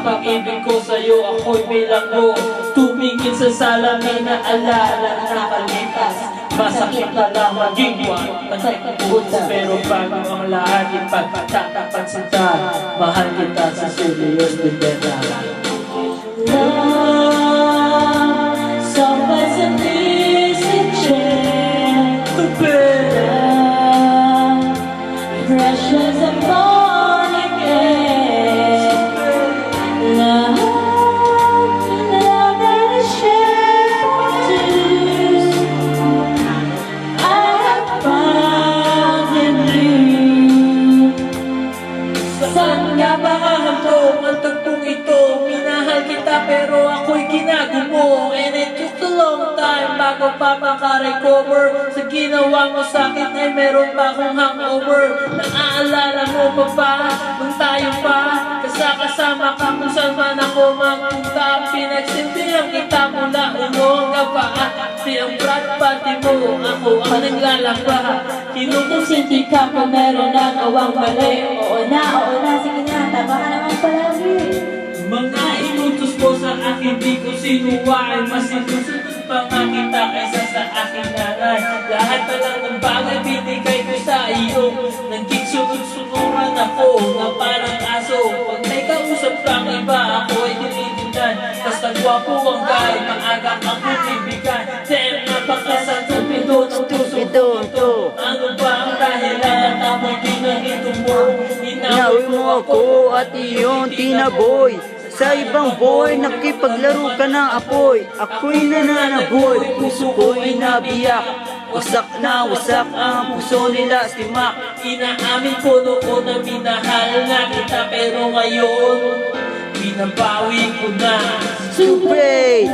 pag-ibig ko sa'yo, ako'y bilanggo. Tumingin sa salamin na alala na nakalipas. Masakit na lang maging puso, pero bago ang lahat ipagtatapat sinta. Mahal kita sa serious bibera. Love, so pleasantly sincere. Love, precious and born again. Love, love that is shared too. I have found in you. Saan nga ba hahantong ang tagpong ito? Minahal kita pero ako'y ginagumo. And it took a long time bago pa makarecover. Sa ginawa mo sa'kin ay meron pa akong hangover. Naaalala mo pa ba nung tayo pa kasama ka kung saan man ako magpunta? Pinagsintihan kita mula ulo hanggang paa. Di ang frat party mo, ako ang naglalakba. Kinukonsinti ka kung meron na gawang mali. Oo na, sige na, tama ka naman palagi. Mga inutos mo sa akin, di ko sinuwain. Mas sinusunod pa nga kita kaysa sa aking nanay. Lahat na lang ng bagay binigay ko sa iyo. Naging sunod-sunuran ako na parang aso. Pag may kausap kang iba, ako ay tinitindan. Basta gwapo ang guy, maaga kang bibigyan. Damn, napakasal sa pito ng puso ko. Ano ba ang dahilan? Amoy pinahito mo. Inawi mo ako at iyong tinaboy. Sa ibang boy, nakipaglaro ka ng apoy. Ako'y nananaboy, puso ko'y nabiyak. Wasak na wasak ang puso nila si Mac. Inaamin ko noon na minahal na kita, pero ngayon binabawi ko na. Super!